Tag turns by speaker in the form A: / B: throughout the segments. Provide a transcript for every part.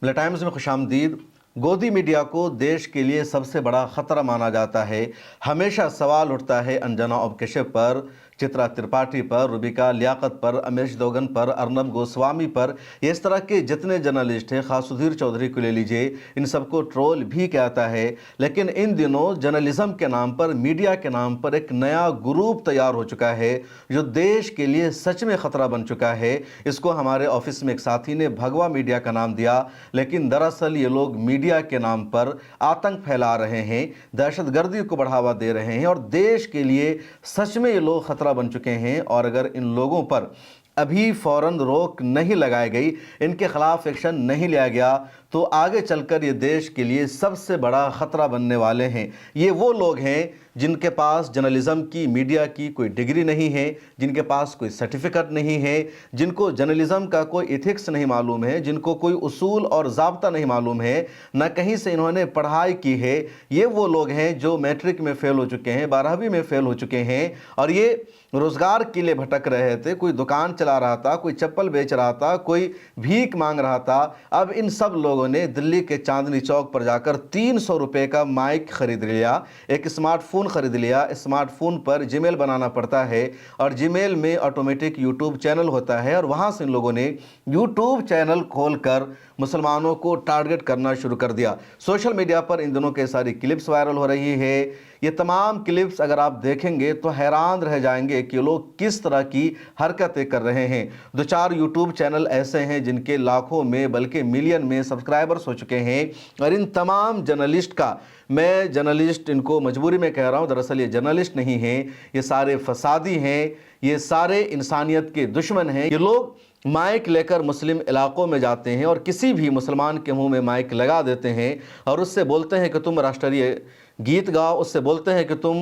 A: मिला टाइम्स में खुशामदीद। गोदी मीडिया को देश के लिए सबसे बड़ा ख़तरा माना जाता है। हमेशा सवाल उठता है अंजना औपकशिप पर, चित्रा त्रिपाठी पर, रुबिका लियाकत पर, अमेश दोगन पर, अर्नब गोस्वामी पर, ये इस तरह के जितने जर्नलिस्ट हैं, खास सुधीर चौधरी को ले लीजिए, इन सबको ट्रोल भी कहता है। लेकिन इन दिनों जर्नलिज्म के नाम पर, मीडिया के नाम पर एक नया ग्रुप तैयार हो चुका है जो देश के लिए सच में ख़तरा बन चुका है। इसको हमारे ऑफिस में एक साथी ने भगवा मीडिया का नाम दिया, लेकिन दरअसल ये लोग मीडिया के नाम पर आतंक फैला रहे हैं, दहशतगर्दी को बढ़ावा दे रहे हैं और देश के लिए सच में ये लोग खतरा बन चुके हैं। और अगर इन लोगों पर अभी फौरन रोक नहीं लगाई गई, इनके खिलाफ एक्शन नहीं लिया गया, तो आगे चलकर ये देश के लिए सबसे बड़ा ख़तरा बनने वाले हैं। ये वो लोग हैं जिनके पास जर्नलिज़म की, मीडिया की कोई डिग्री नहीं है, जिनके पास कोई सर्टिफिकेट नहीं है, जिनको जर्नलिज़म का कोई एथिक्स नहीं मालूम है, जिनको कोई उसूल और ज़ाब्ता नहीं मालूम है, न कहीं से इन्होंने पढ़ाई की है। ये वो लोग हैं जो मैट्रिक में फ़ेल हो चुके हैं, 12वीं में फ़ेल हो चुके हैं और ये रोज़गार के लिए भटक रहे थे। कोई दुकान चला रहा था, कोई चप्पल बेच रहा था, कोई भीख मांग रहा था। अब इन सब लोगों ने दिल्ली के चांदनी चौक पर जाकर 300 रुपये का माइक खरीद लिया, एक स्मार्टफोन खरीद लिया। स्मार्टफोन पर जीमेल बनाना पड़ता है और जीमेल में ऑटोमेटिक यूट्यूब चैनल होता है और वहाँ से इन लोगों ने यूट्यूब चैनल खोलकर मुसलमानों को टारगेट करना शुरू कर दिया। सोशल मीडिया पर इन दिनों के सारी क्लिप्स वायरल हो रही है। ये तमाम क्लिप्स अगर आप देखेंगे तो हैरान रह जाएंगे कि लोग किस तरह की हरकतें कर रहे हैं। 2-4 यूट्यूब चैनल ऐसे हैं जिनके लाखों में बल्कि मिलियन में सब्सक्राइबर्स हो चुके हैं और इन तमाम जर्नलिस्ट का, मैं जर्नलिस्ट इनको मजबूरी में कह रहा हूँ, दरअसल ये जर्नलिस्ट नहीं हैं, ये सारे फसादी हैं, ये सारे इंसानियत के दुश्मन हैं। ये लोग माइक लेकर मुस्लिम इलाकों में जाते हैं और किसी भी मुसलमान के मुंह में माइक लगा देते हैं और उससे बोलते हैं कि तुम राष्ट्रीय गीत गाओ, उससे बोलते हैं कि तुम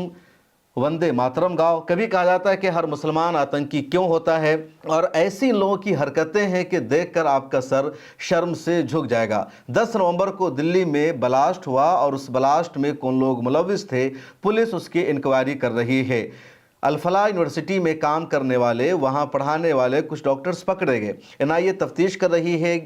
A: वंदे मातरम गाओ। कभी कहा जाता है कि हर मुसलमान आतंकी क्यों होता है और ऐसी लोगों की हरकतें हैं कि देखकर आपका सर शर्म से झुक जाएगा। 10 नवंबर को दिल्ली में ब्लास्ट हुआ और उस ब्लास्ट में कौन लोग मुलविस थे, पुलिस उसकी इंक्वायरी कर रही है। अल-फलाह यूनिवर्सिटी में काम करने वाले, वहाँ पढ़ाने वाले कुछ डॉक्टर्स पकड़े गए। एनआईए तफ्तीश कर रही है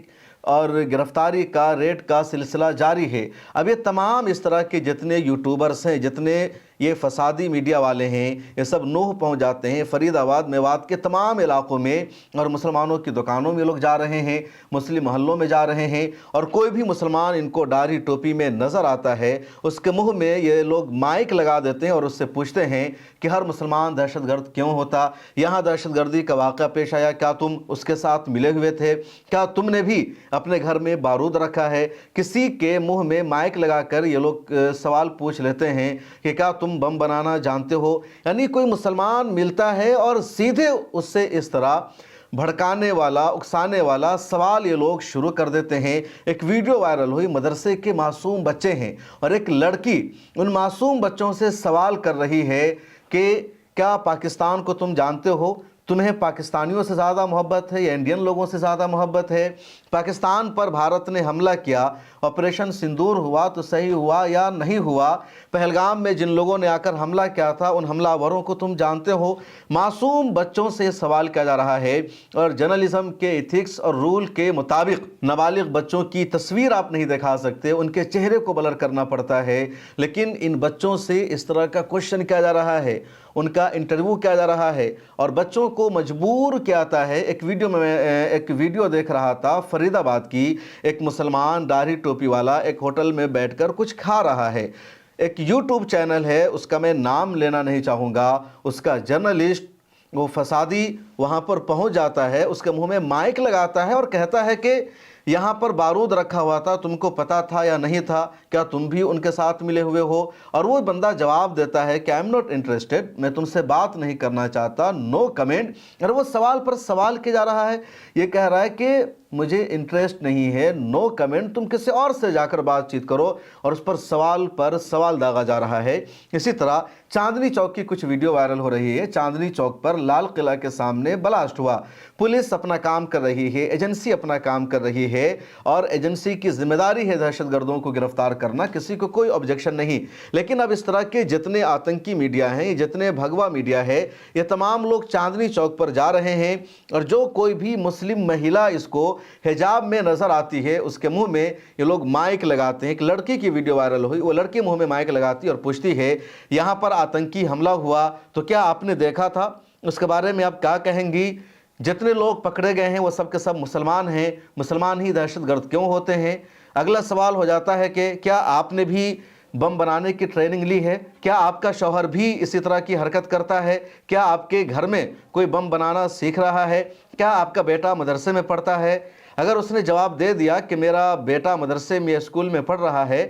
A: और गिरफ्तारी का रेड का सिलसिला जारी है। अब ये तमाम इस तरह के जितने यूट्यूबर्स हैं, जितने ये फसादी मीडिया वाले हैं, ये सब नूह पहुंच जाते हैं फरीदाबाद, मेवात के तमाम इलाकों में और मुसलमानों की दुकानों में लोग जा रहे हैं, मुस्लिम मोहल्लों में जा रहे हैं और कोई भी मुसलमान इनको दाढ़ी टोपी में नज़र आता है, उसके मुंह में ये लोग माइक लगा देते हैं और उससे पूछते हैं कि हर मुसलमान दहशतगर्द क्यों होता, यहाँ दहशतगर्दी का वाक़या पेश आया, क्या तुम उसके साथ मिले हुए थे, क्या तुमने भी अपने घर में बारूद रखा है। किसी के मुंह में माइक लगाकर ये लोग सवाल पूछ लेते हैं कि क्या तुम बम बनाना जानते हो। यानी कोई मुसलमान मिलता है और सीधे उससे इस तरह भड़काने वाला, उकसाने वाला सवाल ये लोग शुरू कर देते हैं। एक वीडियो वायरल हुई, मदरसे के मासूम बच्चे हैं और एक लड़की उन मासूम बच्चों से सवाल कर रही है कि क्या पाकिस्तान को तुम जानते हो, तुम्हें पाकिस्तानियों से ज़्यादा मोहब्बत है या इंडियन लोगों से ज़्यादा मोहब्बत है। पाकिस्तान पर भारत ने हमला किया, ऑपरेशन सिंदूर हुआ तो सही हुआ या नहीं हुआ, पहलगाम में जिन लोगों ने आकर हमला किया था उन हमलावरों को तुम जानते हो। मासूम बच्चों से सवाल किया जा रहा है और जर्नलिज्म के एथिक्स और रूल के मुताबिक नाबालिग बच्चों की तस्वीर आप नहीं दिखा सकते, उनके चेहरे को ब्लर करना पड़ता है। लेकिन इन बच्चों से इस तरह का क्वेश्चन किया जा रहा है, उनका इंटरव्यू किया जा रहा है और बच्चों को मजबूर किया जाता है। एक वीडियो देख रहा था फरीदाबाद की, एक मुसलमान दाढ़ी टोपी वाला एक होटल में बैठकर कुछ खा रहा है। एक यूट्यूब चैनल है, उसका मैं नाम लेना नहीं चाहूँगा, उसका जर्नलिस्ट वो फसादी वहाँ पर पहुँच जाता है, उसके मुंह में माइक लगाता है और कहता है कि यहाँ पर बारूद रखा हुआ था, तुमको पता था या नहीं था, क्या तुम भी उनके साथ मिले हुए हो। और वो बंदा जवाब देता है कि आई एम नॉट इंटरेस्टेड, मैं तुमसे बात नहीं करना चाहता, नो कमेंट। और वो सवाल पर सवाल किया जा रहा है, ये कह रहा है कि मुझे इंटरेस्ट नहीं है, नो कमेंट, तुम किसी और से जाकर बातचीत करो और उस पर सवाल दागा जा रहा है। इसी तरह चांदनी चौक की कुछ वीडियो वायरल हो रही है। चांदनी चौक पर लाल किला के सामने ब्लास्ट हुआ, पुलिस अपना काम कर रही है, एजेंसी अपना काम कर रही है और एजेंसी की जिम्मेदारी है दहशतगर्दों को गिरफ्तार करना, किसी को कोई ऑब्जेक्शन नहीं। लेकिन अब इस तरह के जितने आतंकी मीडिया हैं, जितने भगवा मीडिया है, ये तमाम लोग चांदनी चौक पर जा रहे हैं और जो कोई भी मुस्लिम महिला इसको हिजाब में नज़र आती है उसके मुंह में ये लोग माइक लगाते हैं। एक लड़की की वीडियो वायरल हुई, वो लड़की मुंह में माइक लगाती है और पूछती है यहाँ पर आतंकी हमला हुआ तो क्या आपने देखा था? उसके बारे में आप क्या कहेंगी? जितने लोग पकड़े गए हैं वो सब के सब मुसलमान हैं, मुसलमान ही दहशतगर्द क्यों होते हैं? अगला सवाल हो जाता है कि क्या आपने भी बम बनाने की ट्रेनिंग ली है? क्या आपका शौहर भी इसी तरह की हरकत करता है? क्या आपके घर में कोई बम बनाना सीख रहा है? क्या आपका बेटा मदरसे में पढ़ता है? अगर उसने जवाब दे दिया कि मेरा बेटा मदरसे में स्कूल में पढ़ रहा है,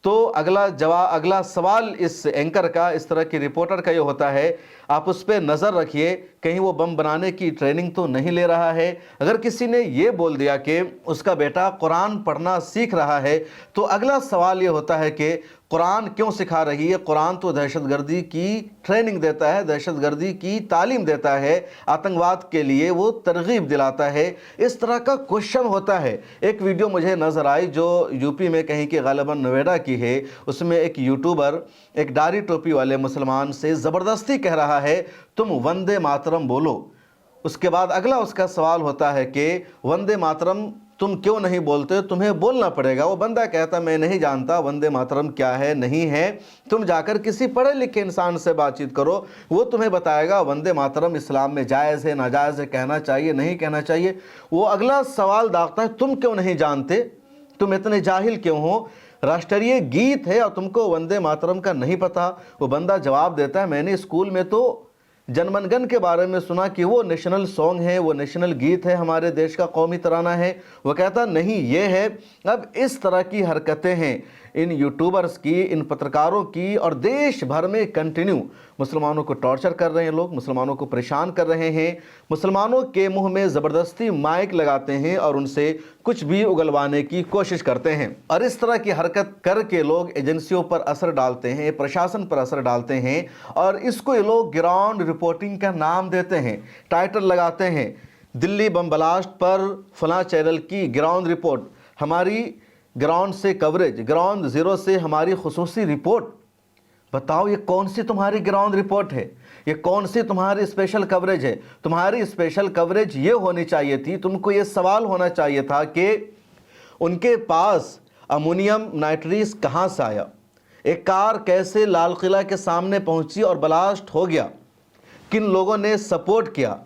A: तो अगला सवाल इस एंकर का, इस तरह की रिपोर्टर का ये होता है, आप उस पर नज़र रखिए कहीं वो बम बनाने की ट्रेनिंग तो नहीं ले रहा है। अगर किसी ने ये बोल दिया कि उसका बेटा कुरान पढ़ना सीख रहा है, तो अगला सवाल ये होता है कि कुरान क्यों सिखा रही है? कुरान तो दहशतगर्दी की ट्रेनिंग देता है, दहशतगर्दी की तालीम देता है, आतंकवाद के लिए वो तरगीब दिलाता है। इस तरह का क्वेश्चन होता है। एक वीडियो मुझे नज़र आई जो यूपी में कहीं की गालिबन नोएडा की है। उसमें एक यूट्यूबर एक दाढ़ी टोपी वाले मुसलमान से ज़बरदस्ती कह रहा है तुम वंदे मातरम बोलो। उसके बाद अगला उसका सवाल होता है कि वंदे मातरम तुम क्यों नहीं बोलते? तुम्हें बोलना पड़ेगा। वो बंदा कहता मैं नहीं जानता वंदे मातरम क्या है नहीं है, तुम जाकर किसी पढ़े लिखे इंसान से बातचीत करो, वो तुम्हें बताएगा वंदे मातरम इस्लाम में जायज़ है नाजायज़ है, कहना चाहिए नहीं कहना चाहिए। वो अगला सवाल दागता है तुम क्यों नहीं जानते, तुम इतने जाहिल क्यों हो? राष्ट्रीय गीत है और तुमको वंदे मातरम का नहीं पता। वो बंदा जवाब देता है मैंने स्कूल में तो जनगण के बारे में सुना कि वो नेशनल सॉन्ग है, वो नेशनल गीत है, हमारे देश का कौमी तराना है। वो कहता नहीं ये है। अब इस तरह की हरकतें हैं इन यूट्यूबर्स की, इन पत्रकारों की, और देश भर में कंटिन्यू मुसलमानों को टॉर्चर कर रहे हैं लोग, मुसलमानों को परेशान कर रहे हैं, मुसलमानों के मुंह में ज़बरदस्ती माइक लगाते हैं और उनसे कुछ भी उगलवाने की कोशिश करते हैं। और इस तरह की हरकत करके लोग एजेंसियों पर असर डालते हैं, प्रशासन पर असर डालते हैं, और इसको ये लोग ग्राउंड रिपोर्टिंग का नाम देते हैं, टाइटल लगाते हैं दिल्ली बम ब्लास्ट पर फलां चैनल की ग्राउंड रिपोर्ट, हमारी ग्राउंड से कवरेज, ग्राउंड ज़ीरो से हमारी खुसूसी रिपोर्ट। बताओ ये कौन सी तुम्हारी ग्राउंड रिपोर्ट है? ये कौन सी तुम्हारी स्पेशल कवरेज है? तुम्हारी स्पेशल कवरेज ये होनी चाहिए थी, तुमको ये सवाल होना चाहिए था कि उनके पास अमोनियम नाइट्रेट कहाँ से आया, एक कार कैसे लाल किला के सामने पहुंची और ब्लास्ट हो गया, किन लोगों ने सपोर्ट किया।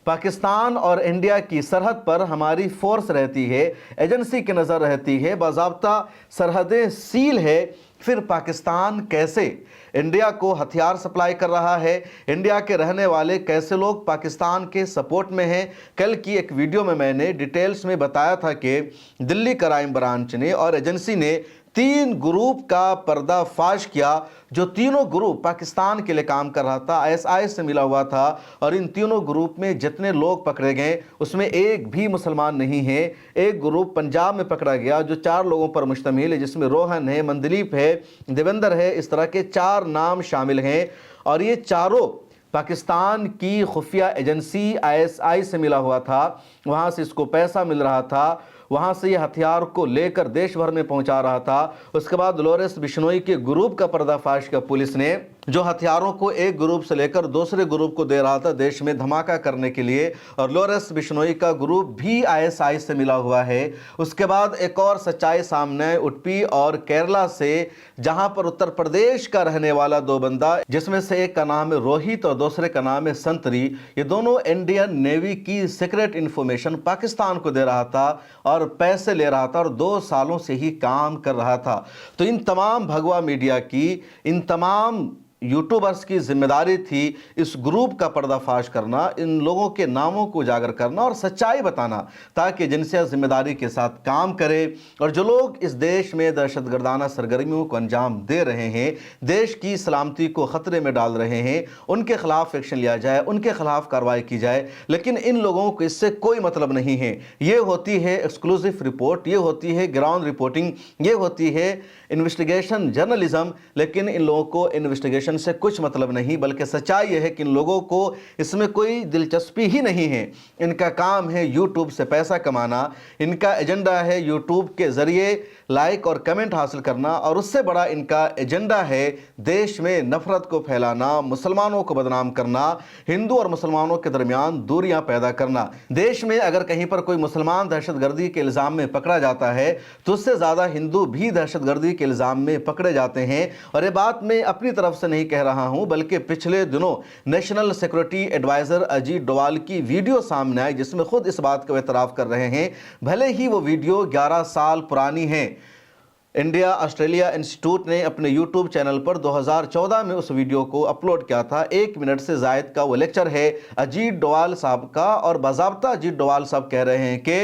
A: पाकिस्तान और इंडिया की सरहद पर हमारी फोर्स रहती है, एजेंसी की नज़र रहती है, बाज़ाब्ता सरहदें सील है, फिर पाकिस्तान कैसे इंडिया को हथियार सप्लाई कर रहा है? इंडिया के रहने वाले कैसे लोग पाकिस्तान के सपोर्ट में हैं? कल की एक वीडियो में मैंने डिटेल्स में बताया था कि दिल्ली क्राइम ब्रांच ने और एजेंसी ने 3 ग्रुप का पर्दाफाश किया, जो तीनों ग्रुप पाकिस्तान के लिए काम कर रहा था, आईएसआई से मिला हुआ था, और इन तीनों ग्रुप में जितने लोग पकड़े गए उसमें एक भी मुसलमान नहीं है। एक ग्रुप पंजाब में पकड़ा गया जो 4 लोगों पर मुश्तमिल है, जिसमें रोहन है, मंदलीप है, देवेंद्र है, इस तरह के 4 नाम शामिल हैं, और ये चारों पाकिस्तान की खुफिया एजेंसी आईएसआई से मिला हुआ था, वहाँ से इसको पैसा मिल रहा था, वहाँ से ये हथियार को लेकर देश भर में पहुँचा रहा था। उसके बाद लॉरेंस बिश्नोई के ग्रुप का पर्दाफाश किया पुलिस ने, जो हथियारों को एक ग्रुप से लेकर दूसरे ग्रुप को दे रहा था देश में धमाका करने के लिए, और लॉरेंस बिश्नोई का ग्रुप भी आईएसआई से मिला हुआ है। उसके बाद एक और सच्चाई सामने उडुपी और केरला से, जहां पर उत्तर प्रदेश का रहने वाला 2 बंदा, जिसमें से एक का नाम है रोहित और दूसरे का नाम है संतरी, ये दोनों इंडियन नेवी की सीक्रेट इंफॉर्मेशन पाकिस्तान को दे रहा था और पैसे ले रहा था, और 2 सालों से ही काम कर रहा था। तो इन तमाम भगवा मीडिया की, इन तमाम यूट्यूबर्स की जिम्मेदारी थी इस ग्रुप का पर्दाफाश करना, इन लोगों के नामों को उजागर करना और सच्चाई बताना, ताकि एजेंसियां जिम्मेदारी के साथ काम करें, और जो लोग इस देश में दहशतगर्दाना सरगर्मियों को अंजाम दे रहे हैं, देश की सलामती को ख़तरे में डाल रहे हैं, उनके खिलाफ एक्शन लिया जाए, उनके खिलाफ कार्रवाई की जाए। लेकिन इन लोगों को इससे कोई मतलब नहीं है। ये होती है एक्सक्लूसिव रिपोर्ट, ये होती है ग्राउंड रिपोर्टिंग, ये होती है इन्वेस्टिगेशन जर्नलिज्म, लेकिन इन लोगों को इन्वेस्टिगेशन ऑपरेशन से कुछ मतलब नहीं, बल्कि सच्चाई यह है कि इन लोगों को इसमें कोई दिलचस्पी ही नहीं है। इनका काम है यूट्यूब से पैसा कमाना, इनका एजेंडा है यूट्यूब के ज़रिए लाइक और कमेंट हासिल करना, और उससे बड़ा इनका एजेंडा है देश में नफरत को फैलाना, मुसलमानों को बदनाम करना, हिंदू और मुसलमानों के दरमियान दूरियां पैदा करना। देश में अगर कहीं पर कोई मुसलमान दहशतगर्दी के इल्ज़ाम में पकड़ा जाता है तो उससे ज़्यादा हिंदू भी दहशतगर्दी के इल्ज़ाम में पकड़े जाते हैं। और ये बात मैं अपनी तरफ से नहीं कह रहा हूं, बल्कि पिछले दिनों national security adviser Ajit Doval की वीडियो सामने आई, जिसमें खुद इस बात का एतराफ़ कर रहे हैं, भले ही वो वीडियो 11 साल पुरानी है। इंडिया ऑस्ट्रेलिया इंस्टीट्यूट ने अपने यूट्यूब चैनल पर 2014 में उस वीडियो को अपलोड किया था। 1 मिनट से ज़ायद का वो लेक्चर है अजीत डोवाल साहब का, और बाज़ाब्ता अजीत डोवाल साहब कह रहे हैं कि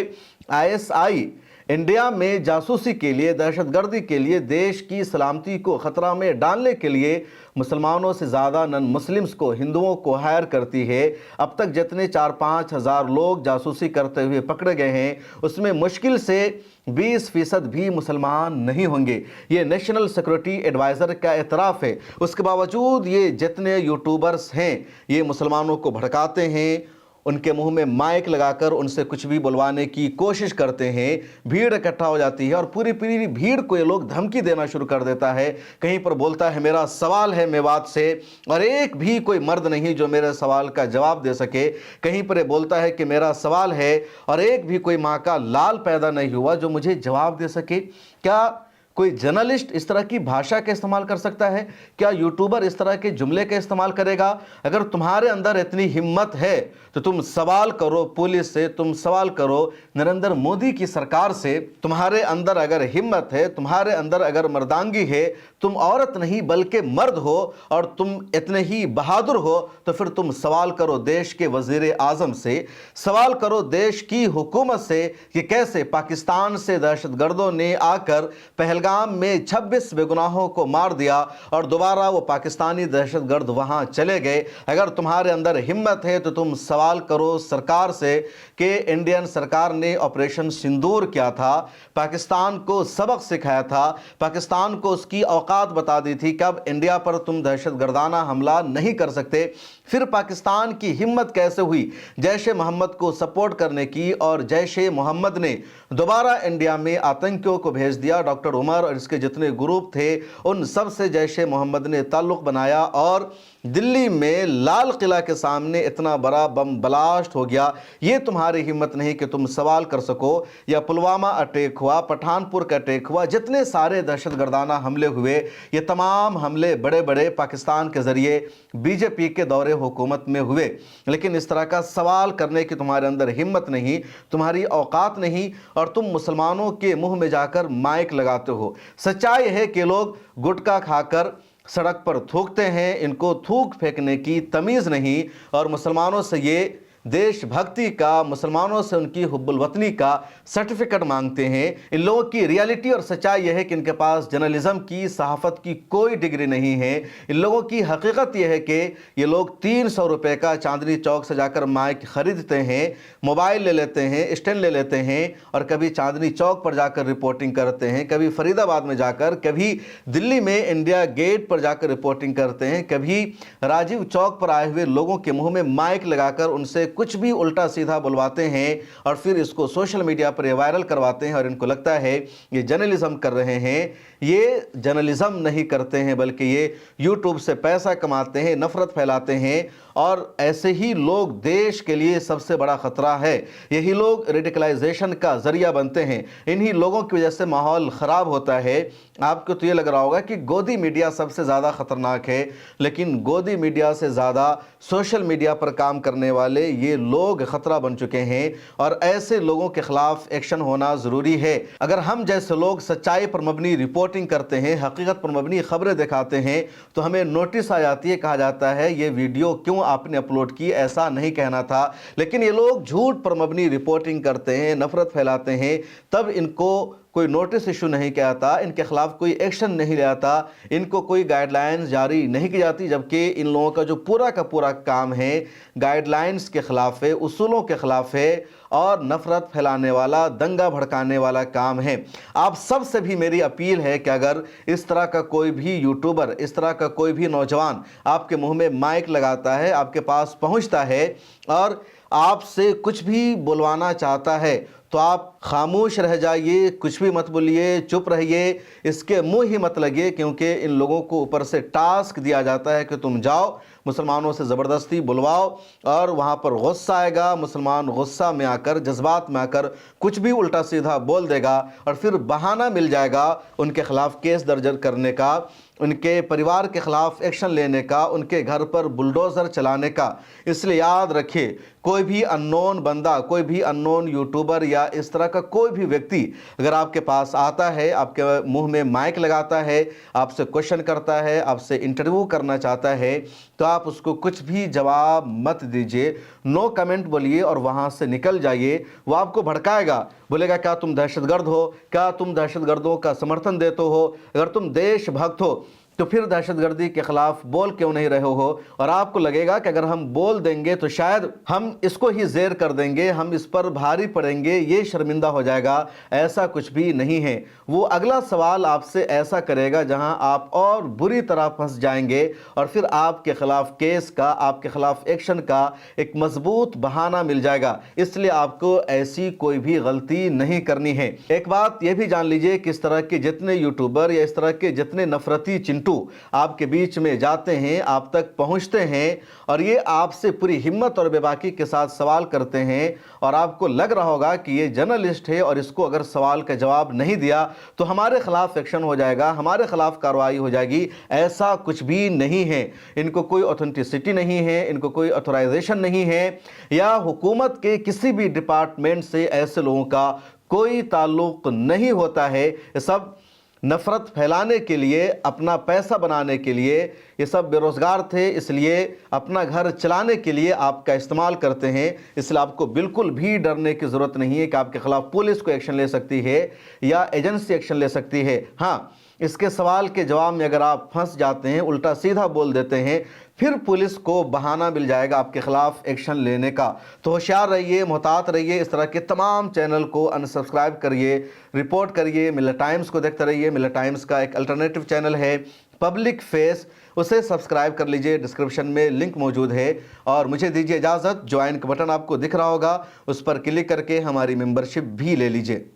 A: ISI इंडिया में जासूसी के लिए, दहशतगर्दी के लिए, देश की सलामती को ख़तरा में डालने के लिए मुसलमानों से ज़्यादा नॉन मुस्लिम्स को, हिंदुओं को हायर करती है। अब तक जितने 4-5 हज़ार लोग जासूसी करते हुए पकड़े गए हैं, उसमें मुश्किल से 20% भी मुसलमान नहीं होंगे। ये नेशनल सिक्योरिटी एडवाइज़र का एतराफ़ है। उसके बावजूद ये जितने यूट्यूबर्स हैं, ये मुसलमानों को भड़काते हैं, उनके मुंह में माइक लगाकर उनसे कुछ भी बुलवाने की कोशिश करते हैं। भीड़ इकट्ठा हो जाती है और पूरी पूरी भीड़ को ये लोग धमकी देना शुरू कर देता है। कहीं पर बोलता है मेरा सवाल है मेवात से, और एक भी कोई मर्द नहीं जो मेरे सवाल का जवाब दे सके। कहीं पर ये बोलता है कि मेरा सवाल है और एक भी कोई माँ का लाल पैदा नहीं हुआ जो मुझे जवाब दे सके। क्या कोई जर्नलिस्ट इस तरह की भाषा का इस्तेमाल कर सकता है? क्या यूट्यूबर इस तरह के जुमले का इस्तेमाल करेगा? अगर तुम्हारे अंदर इतनी हिम्मत है तो तुम सवाल करो पुलिस से, तुम सवाल करो नरेंद्र मोदी की सरकार से। तुम्हारे अंदर अगर हिम्मत है, तुम्हारे अंदर अगर मर्दांगी है, तुम औरत नहीं बल्कि मर्द हो और तुम इतने ही बहादुर हो, तो फिर तुम सवाल करो देश के वजीर आजम से, सवाल करो देश की हुकूमत से कि कैसे पाकिस्तान से दहशतगर्दों ने आकर पहलगाम में 26 बेगुनाहों को मार दिया और दोबारा वो पाकिस्तानी दहशतगर्द वहां चले गए। अगर तुम्हारे अंदर हिम्मत है तो तुम सवाल करो सरकार से कि इंडियन सरकार ने ऑपरेशन सिंदूर किया था, पाकिस्तान को सबक सिखाया था, पाकिस्तान को उसकी औकात बता दी थी, कब इंडिया पर तुम दहशतगर्दाना हमला नहीं कर सकते। फिर पाकिस्तान की हिम्मत कैसे हुई जैश-ए मोहम्मद को सपोर्ट करने की, और जैश-ए मोहम्मद ने दोबारा इंडिया में आतंकियों को भेज दिया। डॉक्टर उमर और इसके जितने ग्रुप थे उन सब से जैश-ए मोहम्मद ने ताल्लुक़ बनाया और दिल्ली में लाल किला के सामने इतना बड़ा बम ब्लास्ट हो गया। ये तुम्हारी हिम्मत नहीं कि तुम सवाल कर सको। या पुलवामा अटैक हुआ, पठानपुर का अटैक हुआ, जितने सारे दहशतगर्दाना हमले हुए, ये तमाम हमले बड़े बड़े पाकिस्तान के ज़रिए बीजेपी के दौरे हुकूमत में हुए। लेकिन इस तरह का सवाल करने की तुम्हारे अंदर हिम्मत नहीं, तुम्हारी औकात नहीं, और तुम मुसलमानों के मुंह में जाकर माइक लगाते हो। सच्चाई है कि लोग गुटखा खाकर सड़क पर थूकते हैं, इनको थूक फेंकने की तमीज़ नहीं, और मुसलमानों से ये देशभक्ति का, मुसलमानों से उनकी हुब्बुल वतनी का सर्टिफिकेट मांगते हैं। इन लोगों की रियलिटी और सच्चाई यह है कि इनके पास जर्नलिज्म की, सहाफ़त की कोई डिग्री नहीं है। इन लोगों की हकीकत यह है कि ये लोग 300 रुपये का चांदनी चौक से जाकर माइक खरीदते हैं, मोबाइल ले लेते हैं, स्टैंड ले लेते हैं, और कभी चांदनी चौक पर जाकर रिपोर्टिंग करते हैं, कभी फरीदाबाद में जाकर, कभी दिल्ली में इंडिया गेट पर जाकर रिपोर्टिंग करते हैं, कभी राजीव चौक पर आए हुए लोगों के मुँह में माइक लगाकर उनसे कुछ भी उल्टा सीधा बुलवाते हैं, और फिर इसको सोशल मीडिया पर वायरल करवाते हैं। और इनको लगता है ये जर्नलिज्म कर रहे हैं। ये जर्नलिज्म नहीं करते हैं, बल्कि ये यूट्यूब से पैसा कमाते हैं, नफरत फैलाते हैं, और ऐसे ही लोग देश के लिए सबसे बड़ा खतरा है। यही लोग रेडिकलाइजेशन का जरिया बनते हैं। इन्हीं लोगों की वजह से माहौल ख़राब होता है। आपको तो ये लग रहा होगा कि गोदी मीडिया सबसे ज़्यादा ख़तरनाक है, लेकिन गोदी मीडिया से ज़्यादा सोशल मीडिया पर काम करने वाले ये लोग ख़तरा बन चुके हैं, और ऐसे लोगों के ख़िलाफ़ एक्शन होना ज़रूरी है। अगर हम जैसे लोग सच्चाई पर मबनी रिपोर्टिंग करते हैं, हकीकत पर मबनी ख़बरें दिखाते हैं, तो हमें नोटिस आ जाती है, कहा जाता है ये वीडियो क्यों आपने अपलोड की, ऐसा नहीं कहना था। लेकिन ये लोग झूठ पर मबनी रिपोर्टिंग करते हैं, नफरत फैलाते हैं, तब इनको कोई नोटिस इशू नहीं किया जाता, इनके खिलाफ कोई एक्शन नहीं लिया जाता, इनको कोई गाइडलाइंस जारी नहीं की जाती, जबकि इन लोगों का जो पूरा का पूरा काम है गाइडलाइंस के खिलाफ है, उसूलों के खिलाफ है और नफरत फैलाने वाला, दंगा भड़काने वाला काम है। आप सब से भी मेरी अपील है कि अगर इस तरह का कोई भी यूट्यूबर, इस तरह का कोई भी नौजवान आपके मुंह में माइक लगाता है, आपके पास पहुंचता है और आपसे कुछ भी बुलवाना चाहता है, तो आप खामोश रह जाइए, कुछ भी मत बोलिए, चुप रहिए, इसके मुंह ही मत लगिए, क्योंकि इन लोगों को ऊपर से टास्क दिया जाता है कि तुम जाओ, मुसलमानों से ज़बरदस्ती बुलवाओ और वहाँ पर गुस्सा आएगा, मुसलमान गुस्सा में आकर, जज्बात में आकर कुछ भी उल्टा सीधा बोल देगा और फिर बहाना मिल जाएगा उनके खिलाफ केस दर्ज करने का, उनके परिवार के खिलाफ एक्शन लेने का, उनके घर पर बुलडोज़र चलाने का। इसलिए याद रखिए, कोई भी अननोन बंदा, कोई भी अननोन यूट्यूबर या इस तरह का कोई भी व्यक्ति अगर आपके पास आता है, आपके मुंह में माइक लगाता है, आपसे क्वेश्चन करता है, आपसे इंटरव्यू करना चाहता है, तो आप उसको कुछ भी जवाब मत दीजिए, नो कमेंट बोलिए और वहाँ से निकल जाइए। वो आपको भड़काएगा, बोलेगा क्या तुम दहशतगर्द हो, क्या तुम दहशतगर्दों का समर्थन देते हो, अगर तुम देशभक्त हो तो फिर दहशतगर्दी के खिलाफ बोल क्यों नहीं रहे हो। और आपको लगेगा कि अगर हम बोल देंगे तो शायद हम इसको ही ज़ेर कर देंगे, हम इस पर भारी पड़ेंगे, ये शर्मिंदा हो जाएगा। ऐसा कुछ भी नहीं है। वो अगला सवाल आपसे ऐसा करेगा जहां आप और बुरी तरह फंस जाएंगे और फिर आपके खिलाफ केस का, आपके खिलाफ एक्शन का एक मजबूत बहाना मिल जाएगा। इसलिए आपको ऐसी कोई भी गलती नहीं करनी है। एक बात यह भी जान लीजिए कि इस तरह के जितने यूट्यूबर या इस तरह के जितने नफरती चिंटू आपके बीच में जाते हैं, आप तक पहुंचते हैं और ये आपसे पूरी हिम्मत और बेबाकी के साथ सवाल करते हैं और आपको लग रहा होगा कि ये जर्नलिस्ट है और इसको अगर सवाल का जवाब नहीं दिया तो हमारे खिलाफ एक्शन हो जाएगा, हमारे खिलाफ कार्रवाई हो जाएगी। ऐसा कुछ भी नहीं है। इनको कोई ऑथेंटिसिटी नहीं है, इनको कोई ऑथराइजेशन नहीं है या हुकूमत के किसी भी डिपार्टमेंट से ऐसे लोगों का कोई ताल्लुक नहीं होता है। ये सब नफरत फैलाने के लिए, अपना पैसा बनाने के लिए, ये सब बेरोज़गार थे इसलिए अपना घर चलाने के लिए आपका इस्तेमाल करते हैं। इसलिए आपको बिल्कुल भी डरने की ज़रूरत नहीं है कि आपके ख़िलाफ़ पुलिस को एक्शन ले सकती है या एजेंसी एक्शन ले सकती है। हाँ, इसके सवाल के जवाब में अगर आप फंस जाते हैं, उल्टा सीधा बोल देते हैं, फिर पुलिस को बहाना मिल जाएगा आपके खिलाफ एक्शन लेने का। तो होशियार रहिए, मुहतात रहिए। इस तरह के तमाम चैनल को अनसब्सक्राइब करिए, रिपोर्ट करिए। मिलत टाइम्स को देखते रहिए। मिलत टाइम्स का एक अल्टरनेटिव चैनल है पब्लिक फेस, उसे सब्सक्राइब कर लीजिए, डिस्क्रिप्शन में लिंक मौजूद है। और मुझे दीजिए इजाज़त, ज्वाइन का बटन आपको दिख रहा होगा, उस पर क्लिक करके हमारी मेंबरशिप भी ले लीजिए।